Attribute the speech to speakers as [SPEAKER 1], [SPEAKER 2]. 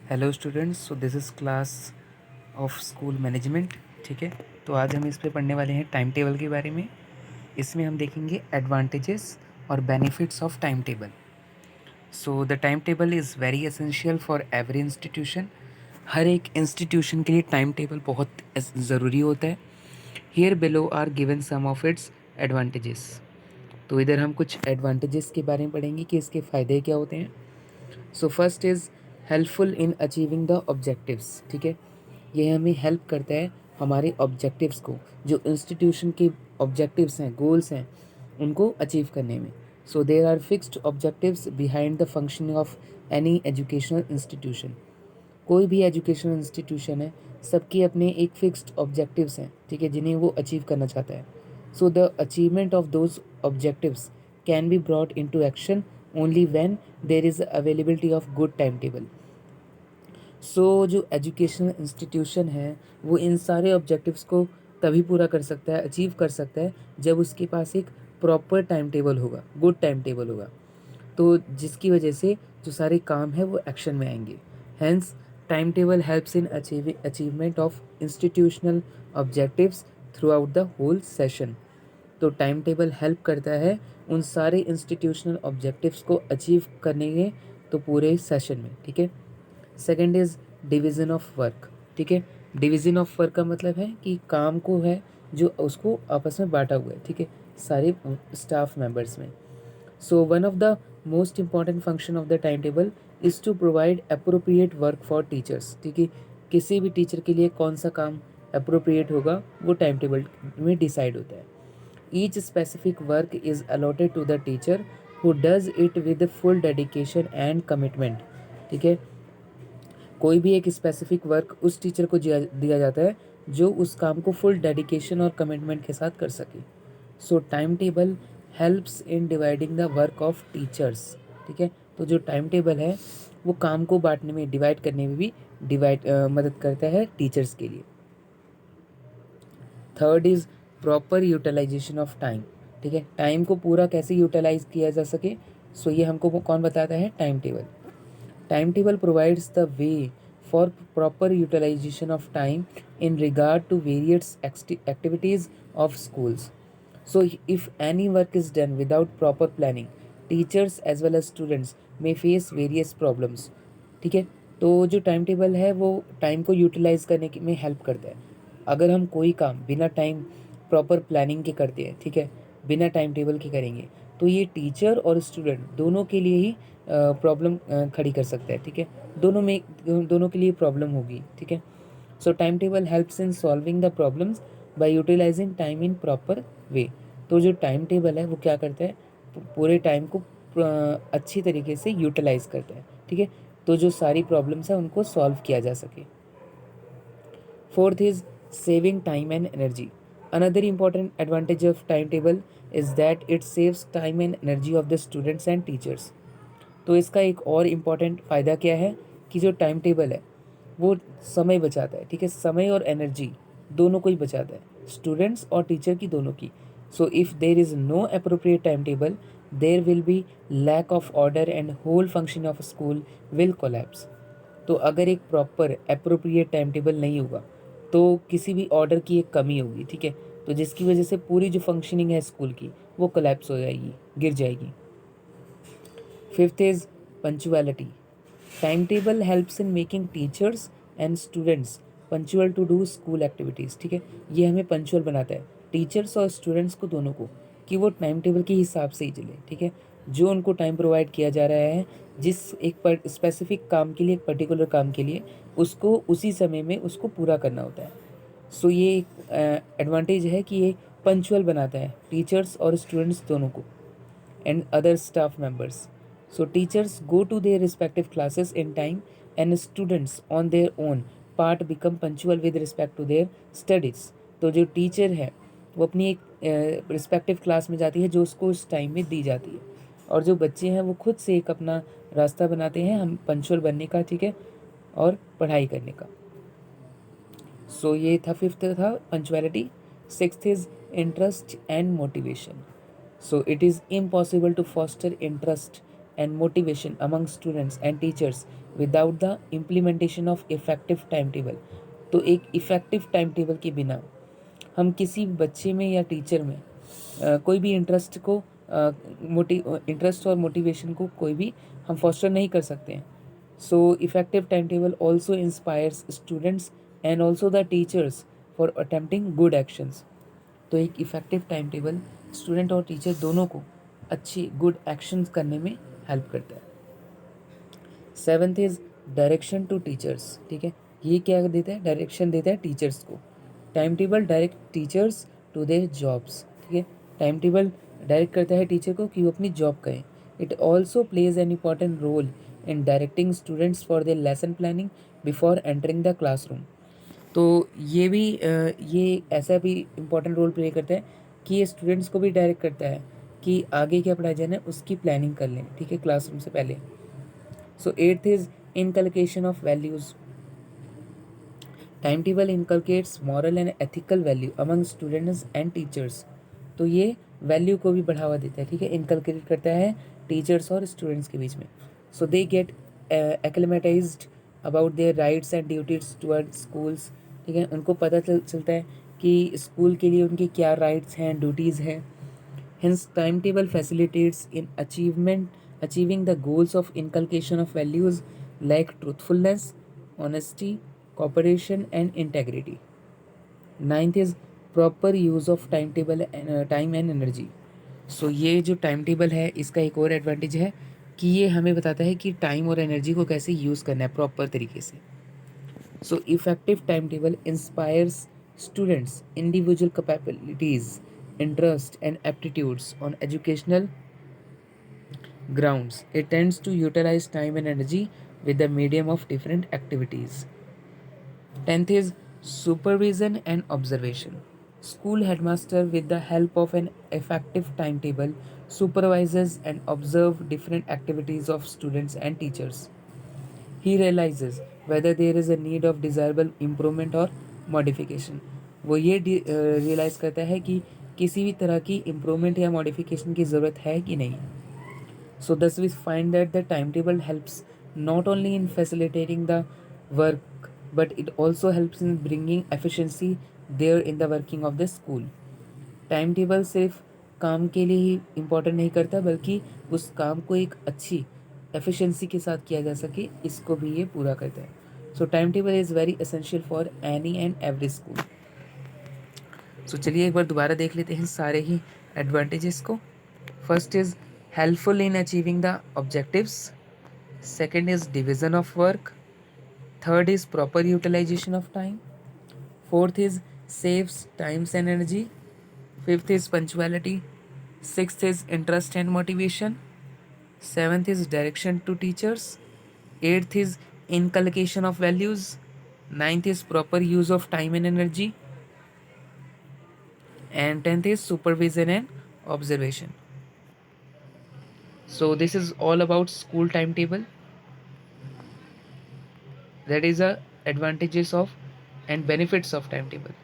[SPEAKER 1] Hello students, so this is class of school management. ठीक है, तो आज हम इस पे पढ़ने वाले हैं टाइम टेबल के बारे में। इसमें हम देखेंगे एडवांटेजेस और benefits of time table. So the time table is very essential for every institution. हर एक इंस्टीट्यूशन के लिए टाइम टेबल बहुत ज़रूरी होता है। Here below are given some of its advantages. तो इधर हम कुछ एडवांटेजेस के बारे में पढ़ेंगे कि इसके फ़ायदे क्या होते हैं। So first is helpful in achieving the objectives. ठीक है, ये हमें हेल्प करता है हमारे ऑब्जेक्टिव्स को, जो इंस्टीट्यूशन के ऑब्जेक्टिव्स हैं, गोल्स हैं, उनको अचीव करने में। So there are fixed objectives behind the functioning of any educational institution. कोई भी एजुकेशनल इंस्टीट्यूशन है, सबके अपने एक फिक्स्ड ऑब्जेक्टिव्स हैं, ठीक है, जिन्हें वो अचीव करना चाहता है। So the achievement of those objectives can be brought into action only when there is availability of good time table. So जो एजुकेशनल इंस्टीट्यूशन है, वो इन सारे ऑब्जेक्टिव्स को तभी पूरा कर सकता है, अचीव कर सकता है, जब उसके पास एक प्रॉपर टाइम टेबल होगा, गुड टाइम टेबल होगा। तो जिसकी वजह से जो सारे काम है वो एक्शन में आएंगे। Hence time table helps in achievement of institutional objectives throughout the whole session. तो टाइम टेबल हेल्प करता है उन सारे इंस्टीट्यूशनल ऑब्जेक्टिव्स को अचीव करने के, तो पूरे सेशन में। ठीक है, second is division of work. ठीक है, डिवीज़न ऑफ वर्क का मतलब है कि काम को है जो उसको आपस में बांटा हुआ है, ठीक है, सारे स्टाफ मेंबर्स में। So one of the most important function of the time table is to provide appropriate work for teachers. ठीक है, किसी भी टीचर के लिए कौन सा काम अप्रोप्रिएट होगा वो टाइम टेबल में डिसाइड होता है। Each specific work is allotted to the teacher who does it with full dedication and commitment. ठीक है, कोई भी एक स्पेसिफिक वर्क उस टीचर को दिया जाता है जो उस काम को फुल डेडिकेशन और कमिटमेंट के साथ कर सके। सो time table helps in dividing the work of teachers. ठीक है, तो जो टाइम टेबल है वो काम को बांटने में, डिवाइड करने में भी मदद करता है टीचर्स के लिए। Third is proper utilisation of time. ठीक है, टाइम को पूरा कैसे यूटिलाइज किया जा सके, सो ये हमको कौन बताता है, time table. Timetable provides the way for proper utilization of time in regard to various activities of schools. So, if any work is done without proper planning, teachers as well as students may face various problems. ठीक है, तो जो time table है वो time को utilise करने में help करता है। अगर हम कोई काम बिना टाइम प्रॉपर प्लानिंग के करते हैं, ठीक है, बिना टाइम टेबल के करेंगे, तो ये टीचर और स्टूडेंट दोनों के लिए ही प्रॉब्लम खड़ी कर सकता है। ठीक है, दोनों के लिए प्रॉब्लम होगी। ठीक है, so time table helps in solving the problems by utilizing time in proper way. तो जो टाइम टेबल है वो क्या करता है, पूरे टाइम को अच्छी तरीके से यूटिलाइज करता है। ठीक है, तो जो सारी प्रॉब्लम्स हैं उनको सॉल्व किया जा सके। Fourth is saving time and energy. Another important advantage of timetable is that it saves time and energy of the students and teachers. तो इसका एक और इम्पॉर्टेंट फ़ायदा क्या है कि जो टाइम टेबल है वो समय बचाता है। ठीक है, समय और एनर्जी दोनों को ही बचाता है, स्टूडेंट्स और टीचर की, दोनों की। So if there is no appropriate time table, there will be lack of order and whole function of school will collapse. तो अगर एक प्रॉपर अप्रोप्रिएट टाइम टेबल नहीं होगा तो किसी भी ऑर्डर की एक कमी होगी। ठीक है, तो जिसकी वजह से पूरी जो फंक्शनिंग है स्कूल की वो कोलैप्स हो जाएगी, गिर जाएगी। Fifth is punctuality. Time table helps in making teachers and students punctual to do school activities. ठीक है, ये हमें पंचुअल बनाता है, टीचर्स और स्टूडेंट्स को दोनों को, कि वो टाइम टेबल के हिसाब से ही चले। ठीक है, जो उनको टाइम प्रोवाइड किया जा रहा है, जिस एक स्पेसिफिक काम के लिए, एक पर्टिकुलर काम के लिए, उसको उसी समय में उसको पूरा करना होता है। सो ये एक एडवांटेज है कि ये पंचुअल बनाता है टीचर्स और स्टूडेंट्स दोनों को, and other staff members. So teachers go to their respective classes in time and students on their own part become punctual with respect to their studies. तो जो टीचर है वो अपनी एक रिस्पेक्टिव क्लास में जाती है जो उसको उस टाइम में दी जाती है, और जो बच्चे हैं वो खुद से एक अपना रास्ता बनाते हैं हम पंचुअल बनने का, ठीक है, और पढ़ाई करने का। सो ये था, फिफ्थ था punctuality. Sixth is interest and motivation. So it is impossible to foster interest and motivation among students and teachers without the implementation of effective timetable. तो एक इफ़ेक्टिव टाइम टेबल के बिना हम किसी बच्चे में या टीचर में कोई भी इंटरेस्ट और मोटिवेशन को कोई भी हम फॉस्टर नहीं कर सकते हैं. So effective time table also inspires students and also the teachers for attempting good actions. तो एक इफ़ेक्टिव टाइम टेबल स्टूडेंट और टीचर दोनों को अच्छी गुड एक्शंस करने में हेल्प करता है. Seventh is direction to teachers. ठीक है, ये क्या देता है? डायरेक्शन देता है टीचर्स को. Time table direct teachers to their jobs. ठीक है, टाइम टेबल डायरेक्ट करता है टीचर को कि वो अपनी जॉब करें. It also plays an important role in directing students for their lesson planning before entering the classroom. तो ये ऐसा भी इम्पॉर्टेंट रोल प्ले करता है कि ये स्टूडेंट्स को भी डायरेक्ट करता है कि आगे क्या पढ़ाया जाना है उसकी प्लानिंग कर लें. ठीक है, क्लासरूम से पहले. So eighth is inculcation of values. Time table inculcates moral and ethical value among students and teachers. तो ये वैल्यू को भी बढ़ावा देता है. ठीक है, इनकलकेट करता है टीचर्स और स्टूडेंट्स के बीच में. So they get acclimatized about their rights and duties toward schools. ठीक है, उनको पता चलता है कि स्कूल के लिए उनके क्या राइट्स हैं, ड्यूटीज़ हैं. Hence, timetable facilitates in achieving the goals of inculcation of values like truthfulness, honesty, cooperation, and integrity. Ninth is proper use of timetable and time and energy. So ये जो time table है इसका एक और advantage है कि ये हमें बताता है कि टाइम और एनर्जी को कैसे यूज़ करना है प्रॉपर तरीके से. So effective timetable inspires students' individual capabilities, interests, and aptitudes on educational grounds. It tends to utilize time and energy with the medium of different activities. 10th is supervision and observation. School headmaster, with the help of an effective timetable, supervises and observes different activities of students and teachers. He realizes whether there is a need of desirable improvement or modification. वो ये realise करता है कि किसी भी तरह की improvement या मॉडिफिकेशन की ज़रूरत है कि नहीं. So thus we find that the timetable helps not only in facilitating the work but it also helps in bringing efficiency there in the working of the school. Time table सिर्फ काम के लिए ही important नहीं करता बल्कि उस काम को एक अच्छी एफिशिएंसी के साथ किया जा सके इसको भी ये पूरा करता है. So time table is very essential for any and every school. So चलिए एक बार दोबारा देख लेते हैं सारे ही एडवांटेजेस को. First is helpful in achieving the objectives. Second is division of work. Third is proper utilisation of time. Fourth is saves times and energy. Fifth is punctuality. Sixth is interest and motivation. Seventh is direction to teachers. Eighth is inculcation of values. Ninth is proper use of time and energy. And 10th is supervision and observation. So this is all about school timetable. That is the advantages of and benefits of timetable.